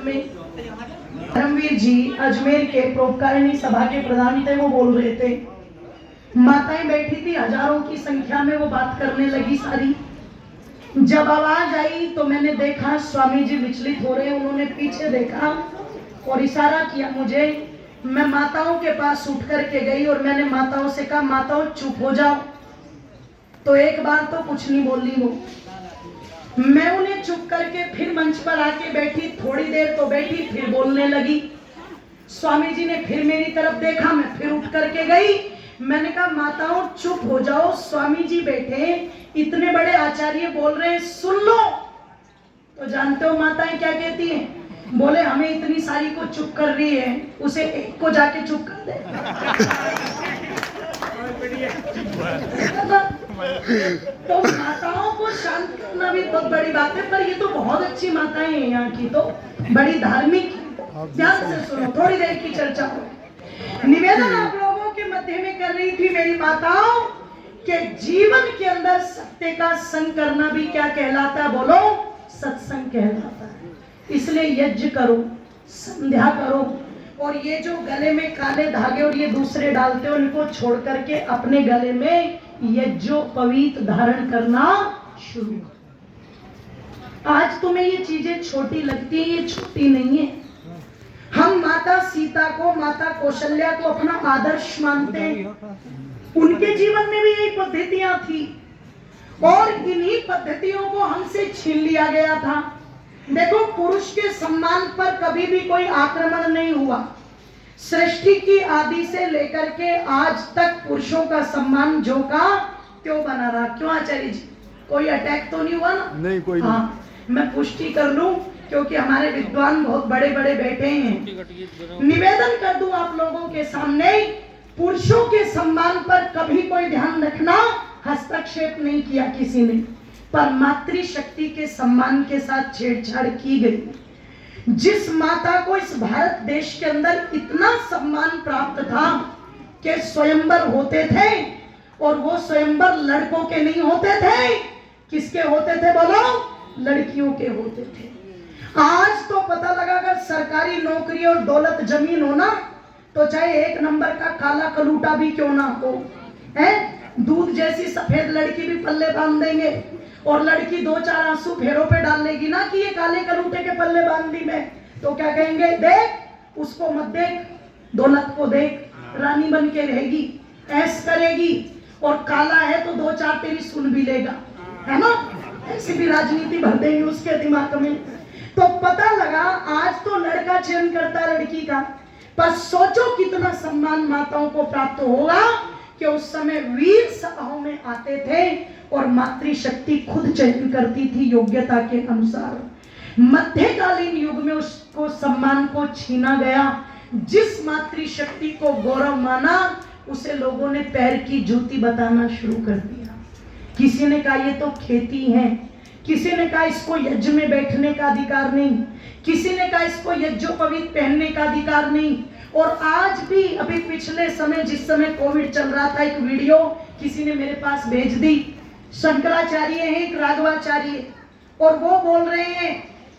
में धर्मवीर जी अजमेर के परोपकारिणी सभा के प्रधान थे, वो बोल रहे थे। माताएं बैठी थी हजारों की संख्या में, वो बात करने लगी सारी। जब आवाज आई तो मैंने देखा स्वामी जी विचलित हो रहे हैं। उन्होंने पीछे देखा और इशारा किया मुझे। मैं माताओं के पास उठ करके गई और मैंने माताओं से कहा, माताओं चुप हो जाओ। तो एक बार तो कुछ नहीं बोली वो। मैं उन्हें चुप करके फिर मंच पर आके बैठी, थोड़ी देर तो बैठी, फिर बोलने लगी। स्वामी जी ने फिर मेरी तरफ देखा, मैं फिर उठ करके गई। मैंने कहा, माताओं चुप हो जाओ, स्वामी जी बैठे, इतने बड़े आचार्य बोल रहे हैं, सुन लो। तो जानते हो माताएं क्या कहती हैं? बोले, हमें इतनी सारी को चुप कर रही है, उसे एक को जाके चुप कर दे। तो माताओं को शांत करना भी बहुत बड़ी बात है, पर ये तो बहुत अच्छी माताएं हैं यहाँ की, तो बड़ी धार्मिक। ध्यान से सुनो, थोड़ी देर की चर्चा हो। निवेदन आप लोगों के मध्य में कर रही थी मेरी माताओं के जीवन के अंदर सत्य का संग करना भी क्या कहलाता है? बोलो, सत्संग कहलाता है। इसलिए यज्ञ करो, संध्या करो, और ये जो गले में काले धागे और ये दूसरे डालते हो, इनको छोड़ करके अपने गले में यज्ञोपवीत धारण करना शुरू करो। आज तुम्हें ये चीजें छोटी लगती है, ये छोटी नहीं है। हम माता सीता को, माता कौशल्या को अपना आदर्श मानते हैं। उनके जीवन में भी यही पद्धतियां थी और इन्हीं पद्धतियों को हमसे छीन लिया गया था। देखो, पुरुष के सम्मान पर कभी भी कोई आक्रमण नहीं हुआ। सृष्टि की आदि से लेकर के आज तक पुरुषों का सम्मान जो का क्यों बना रहा? क्यों आचार्य जी, कोई अटैक तो नहीं हुआ ना? नहीं, कोई नहीं। हाँ, मैं पुष्टि कर लूं क्योंकि हमारे विद्वान बहुत बड़े बड़े बैठे हैं। निवेदन कर दूं आप लोगों के सामने, पुरुषों के सम्मान पर कभी कोई ध्यान रखना, हस्तक्षेप नहीं किया किसी ने, पर मातृशक्ति के सम्मान के साथ छेड़छाड़ की गई। जिस माता को इस भारत देश के अंदर इतना सम्मान प्राप्त था कि स्वयंवर होते थे, और वो स्वयंवर लड़कों के नहीं होते थे, किसके होते थे? बोलो, लड़कियों के होते थे। आज तो पता लगा, अगर सरकारी नौकरी और दौलत जमीन हो ना, तो चाहे एक नंबर का काला कलूटा भी क्यों ना हो, है, दूध जैसी सफेद लड़की भी पल्ले बांध देंगे, और लड़की दो चार आंसू फेरों पे डाल लेगी ना कि ये काले कलूटे के पल्ले बांध दी मैं, तो क्या कहेंगे? देख, उसको मत देख, दौलत को देख, रानी बन के रहेगी, ऐश करेगी, और काला है तो दो चार तेरी सुन भी लेगा, है ना? ऐसी भी राजनीति भर देंगे उसके दिमाग में। तो पता लगा, आज तो लड़का चयन करता लड़की का, पर सोचो कितना सम्मान माताओं को प्राप्त होगा कि उस समय वीर सभाओं में आते थे और मातृशक्ति खुद चयन करती थी योग्यता के अनुसार। मध्यकालीन युग में उसको सम्मान को छीना गया। जिस मातृशक्ति को गौरव माना, उसे लोगों ने पैर की जूती बताना शुरू कर दिया। किसी ने कहा ये तो खेती है, किसी ने कहा इसको यज्ञ में बैठने का अधिकार नहीं, किसी ने कहा इसको यज्ञोपवीत पहनने का अधिकार नहीं। और आज भी, अभी पिछले समय, जिस समय कोविड चल रहा था, एक वीडियो किसी ने मेरे पास भेज दी। शंकराचार्य हैं, एक राघवाचार्य, और वो बोल रहे हैं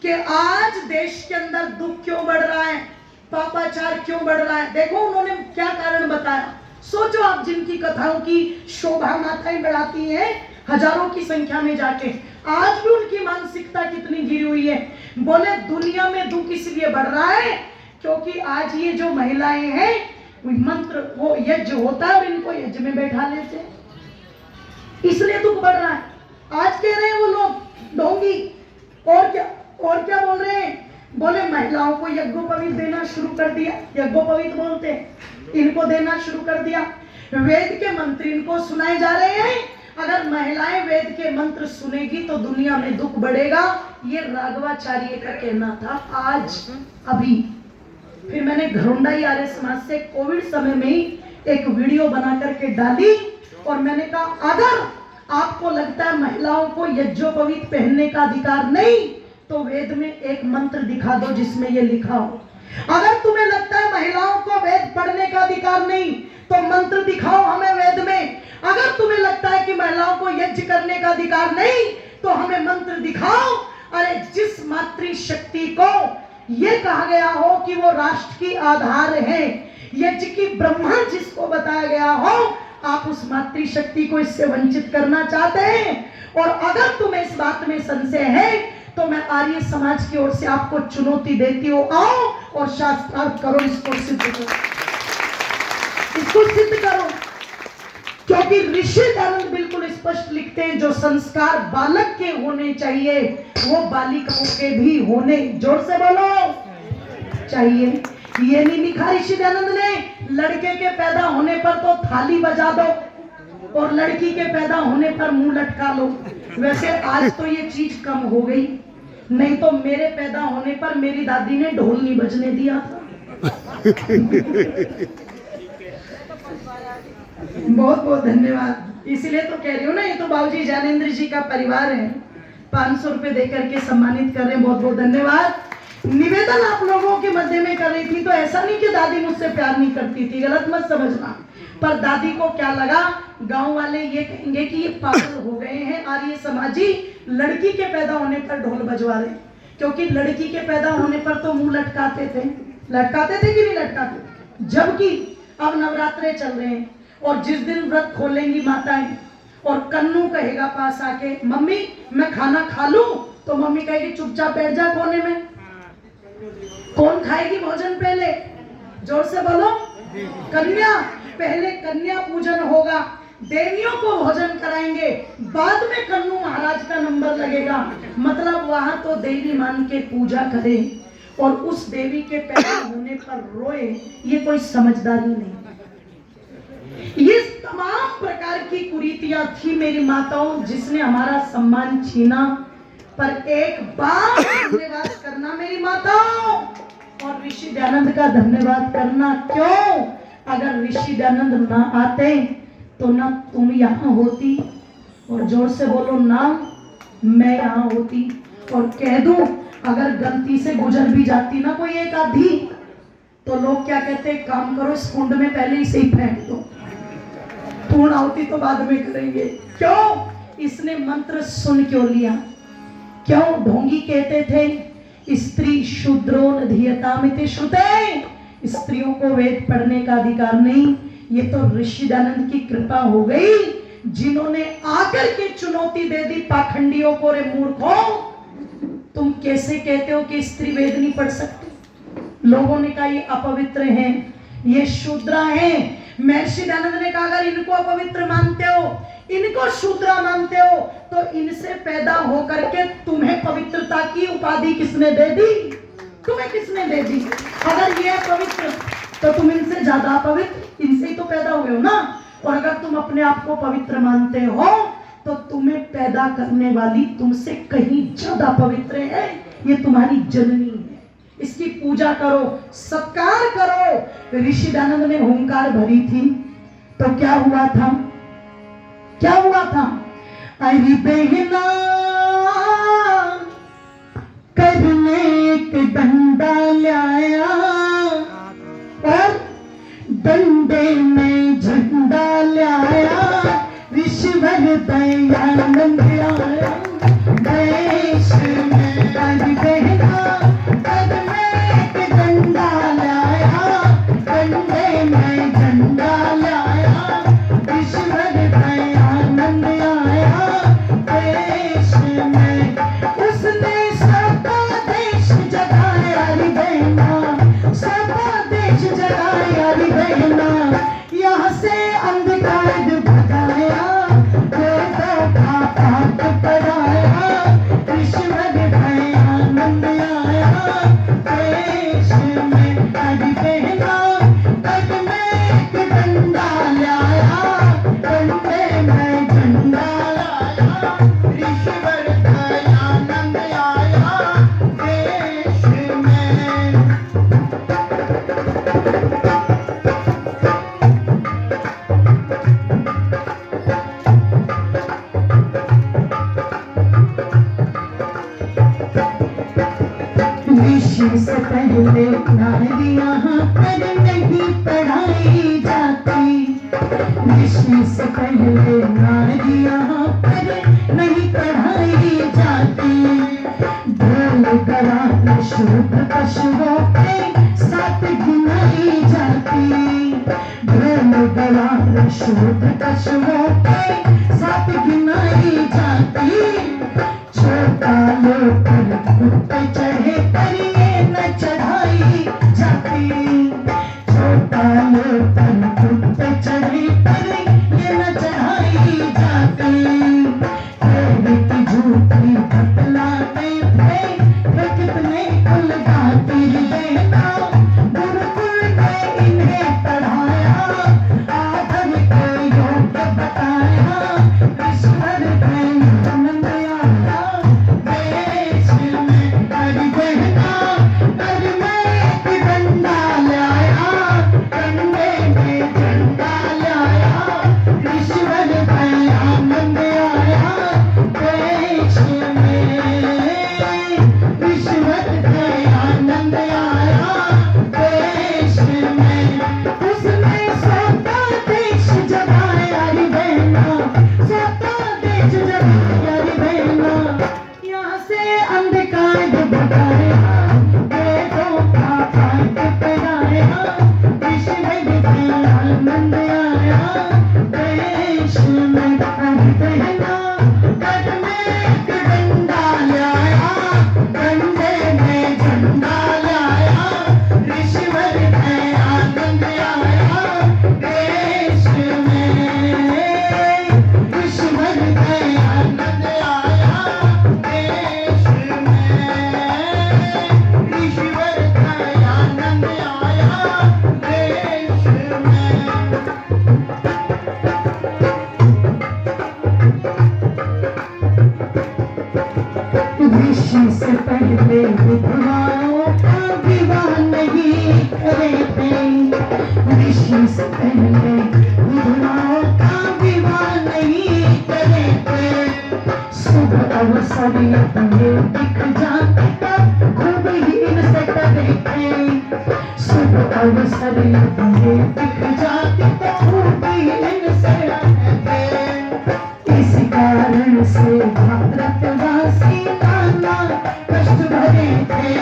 कि आज देश के अंदर दुख क्यों बढ़ रहा है, पापाचार क्यों बढ़ रहा है। देखो उन्होंने क्या कारण बताया। सोचो आप, जिनकी कथाओं की शोभा माताएं बढ़ाती हैं हजारों की संख्या में जाके, आज भी उनकी मानसिकता कितनी गिरी हुई है। बोले, दुनिया में दुख इसलिए बढ़ रहा है क्योंकि आज ये जो महिलाएं हैं, मंत्र, वो यज्ञ होता है और इनको यज्ञ में बैठा लेते हैं, इसलिए दुख बढ़ रहा है। आज कह रहे हैं वो लोग ढोंगी, और क्या बोल रहे हैं? बोले, महिलाओं को यज्ञोपवीत देना शुरू कर दिया, यज्ञोपवीत बोलते हैं, इनको देना शुरू कर दिया। वेद के मंत्र इनको सुनाए जा रहे हैं। अगर महिलाएं वेद के मंत्र सुनेगी तो दुनिया में दुख बढ़ेगा, ये राघवाचार्य का कहना था। आज अभी फिर मैंने घरोंडाई आर्य समाज से कोविड समय में ही एक वीडियो बना करके डाली, और मैंने कहा, अगर आपको लगता है महिलाओं को यज्ञोपवीत पहनने का अधिकार नहीं, तो वेद में एक मंत्र दिखा दो जिसमें ये लिखा हो। अगर तुम्हें लगता है महिलाओं को वेद पढ़ने का अधिकार नहीं, तो मंत्र दिखाओ हमें वेद में। अगर तुम्हें लगता है कि महिलाओं को यज्ञ करने का अधिकार नहीं, तो हमें मंत्र दिखाओ। अरे जिस मातृशक्ति को ये कहा गया हो कि वो राष्ट्र की आधार है, यज्ञ की ब्रह्मा जिसको बताया गया हो, आप उस मातृशक्ति को इससे वंचित करना चाहते हैं। और अगर तुम्हें इस बात में संशय है तो मैं आर्य समाज की ओर से आपको चुनौती देती हूँ, आओ और शास्त्रार्थ करो, इसको सिद्ध करो, इसको सिद्ध करो। क्योंकि ऋषि दयानंद बिल्कुल स्पष्ट लिखते हैं, जो संस्कार बालक के होने चाहिए वो बालिकाओं के भी होने, जोर से बोलो, चाहिए। ये नहीं लिखा ऋषि दयानंद ने, लड़के के पैदा होने पर तो थाली बजा दो और लड़की के पैदा होने पर मुंह लटका लो। वैसे आज तो ये चीज कम हो गई, नहीं तो मेरे पैदा होने पर मेरी दादी ने ढोल नहीं बजने दिया था। बहुत बहुत धन्यवाद। इसीलिए तो कह रही हूँ ना, ये तो बाबूजी ज्ञानेंद्र जी का परिवार है, 500 रुपए देकर के सम्मानित कर रहे हैं, बहुत बहुत धन्यवाद। निवेदन आप लोगों के मध्य में कर रही थी, तो ऐसा नहीं कि दादी मुझसे प्यार नहीं करती थी, गलत मत समझना। पर दादी को क्या लगा, गांव वाले ये कहेंगे कि ये पागल हो गए हैं, आर्य समाजी लड़की के पैदा होने पर ढोल बजवा रहे। क्योंकि लड़की के पैदा होने पर तो मुंह लटकाते थे कि नहीं लटकाते। जबकि अब नवरात्रे चल रहे हैं और जिस दिन व्रत खोलेंगी माताएं और कन्नू कहेगा पास आके, मम्मी मैं खाना खा लूं, तो मम्मी कहेगी चुपचाप बैठ जा कोने में। कौन खाएगी भोजन पहले, जोर से बोलो, कन्या। पहले कन्या पूजन होगा, देवियों को भोजन कराएंगे, बाद में कन्नू महाराज का नंबर लगेगा। मतलब वहां तो देवी मान के पूजा करें और उस देवी के पैदा होने पर रोए, ये कोई समझदारी नहीं। ये तमाम प्रकार की कुरीतियां थी मेरी माताओं, जिसने हमारा सम्मान छीना। पर एक बार धन्यवाद करना मेरी माताओं, और ऋषि दयानंद का धन्यवाद करना। क्यों? अगर ऋषि दयानंद ना आते तो ना तुम यहाँ होती, और जोर से बोलो ना मैं यहाँ होती। और कह दूं, अगर गलती से गुजर भी जाती ना कोई एक आधी, तो लोग क्या कहते, काम करो इस कुंड में पहले ही से ही फेंक दो, पूर्ण आहुति तो बाद में करेंगे। क्यों? इसने मंत्र सुन क्यों लिया? क्यों? ढोंगी कहते थे स्त्री शूद्रोन धियतामिति श्रुते, स्त्रियों को वेद पढ़ने का अधिकार नहीं। ये तो ऋषि दयानंद की कृपा हो गई, जिन्होंने आकर के चुनौती दे दी पाखंडियों को, रे मूर्खों तुम कैसे कहते हो कि स्त्री वेद नहीं पढ़ सकती? लोगों ने कहा ये अपवित्र हैं, ये शूद्रा हैं। महर्षि दयानंद ने कहा अगर इनको अपवित्र मानते हो, इनको शूद्रा मानते हो, तो इनसे पैदा होकर के तुम्हें पवित्रता की उपाधि किसने दे दी? तुम्हें किसने दे दी? अगर ये पवित्र तो तुम इनसे ज्यादा पवित्र, इनसे ही तो पैदा हुए हो ना। और अगर तुम अपने आप को पवित्र मानते हो तो तुम्हें पैदा करने वाली तुमसे कहीं ज्यादा पवित्र है, ये तुम्हारी जननी है। इसकी पूजा करो, सत्कार करो। ऋषि दयानंद ने ओंकार भरी थी तो क्या हुआ था? क्या हुआ था? अरे बहना करने एक डंडा लाया और डंडे में झंडा लाया, ऋषिवर दयानंद आया देश में। अरे बहना करने एक डंडा लाया, डंडे में झंडा लाया, ऋषिवर दयानंद आया देश में। उसने सबका देश जगाया रे बहना, सबका देश जगाया रे बहना। यहाँ से अंधकार भगाया, वेदों का पाठ पढ़ाया, ऋषिवर दयानंद आया देश में। अरे बहना पग में एक डंडा लाया, डंडे में झंडा लाया, ऋषिवर दयानंद आया देश में। ऋषि से पहले नारी यहाँ पर नहीं पढ़ाई जाती, ऋषि से पहले नारी यहाँ पर नहीं पढ़ाई जाती। ढोल गरान शुद्ध पशुओं के साथ गिनाई जाती। ढोल गवार शुद्ध पशुओं के साथ गिनाई जाती। छोटा लोकर ऊपर चढ़े पर ये न चढ़ाई जाती। छोटा लोकर ऊपर चढ़े पर ये न चढ़ाई जाती। की झूठी बतलाते थे वे कितने उलझाती देना। गुरुकुल ने इन्हें पढ़ाया, आधर को योग्य बताया। ईश्वर आनंद आया देश में। कर देना कर में एक डंडा लाया, डंडे में झंडा लाया। ईश्वर आनंद आया देश में। ईश्वर आनंद आया देश में। उसने सोता देश जगाया रे बहना, सोता देश जगाया रे बहना। यहाँ से अंधकार भगाया, वेदों का पाठ पढ़ाया। ईश्वर आनंद आया देश में। कर बहना कर में एक डंडा लाया, डंडे में झंडा लाया। ईश्वर आनंद आया देश में। ईश्वर आनंद आया देश में। ईश्वर आनंद आया देश में। ऋषि से पहले विधवाओं का विवाह नहीं करे थे। ऋषि से पहले विधवाओं का विवाह नहीं करे थे। शुभ अवसर ये दिख जाते तब खूब ही इनसे डरे थे। शुभ अवसर ये दिख जाते तब खूब ही इनसे डरे थे। इस कारण से भारतवासी नाना कष्ट भरे थे।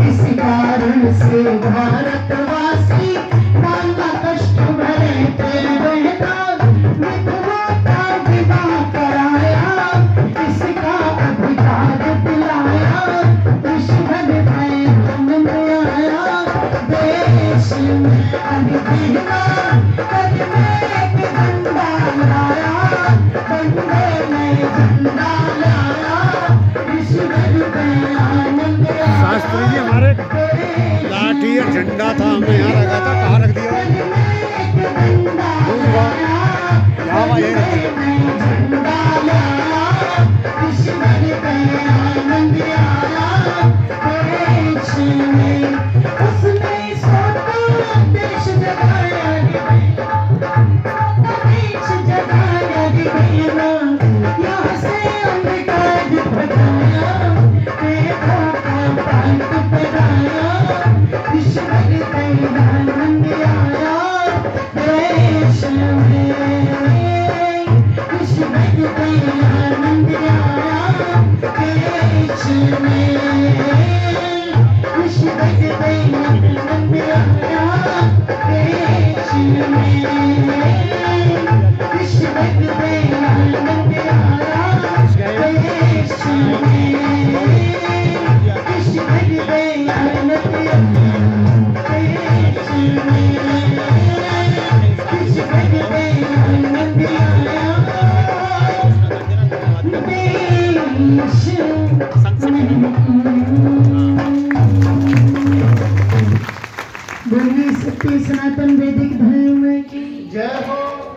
इस कारण से भारतवासी नाना कष्ट भरे थे। विधवा का विवाह कराया, इसका अधिकार दिलाया। ईश्वर आनंद आया देश में। अधिकार कर में एक डंडा लाया, डंडे में झंडा लाया। ईश्वर आनंद आया। शास्त्री जी हमारे लाठी और झंडा था, हमने यहाँ रखा था, कहाँ रख दिया? यहाँ यही रख दिया। झंडा लाया। ईश्वर आनंद आया देश में। उसने सोता देश जगाया रे देश जगाया रे बहना। यहाँ से अंधकार भगाया, वेदों का पाठ पढ़ाया। ईश्वर आनंद आया देश में। ईश्वर आनंद आया देश में। ईश्वर आनंद आया देश में। ईश्वर आनंद आया देश में। ईश्वर आनंद आया देश में। ईश्वर आनंद आया देश में। बोलिए सत्य सनातन वैदिक धर्म की जय हो।